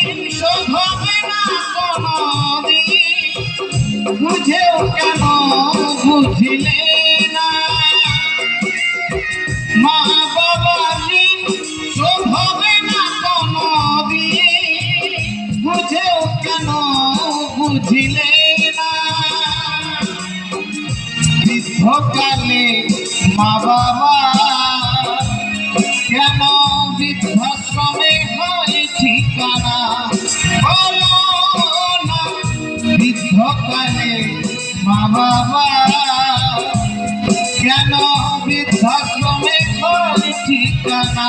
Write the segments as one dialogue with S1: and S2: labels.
S1: ঋণ শোধ হবে না কোনদিন, বুঝেও কেন বুঝিলে না? মা বাবার ঋণ শোধ হবে না কোনদিন, বুঝেও কেন বুঝিলে না? বৃদ্ধকালে মা বাবা কেন বৃদ্ধাশ্রমে হয় ঠিকানা? বলো না, বৃদ্ধকালে মা বাবা কেন বৃদ্ধাশ্রমে হয় ঠিকানা?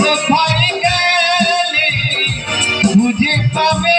S1: কোথায় গেলে বুঝে পাবে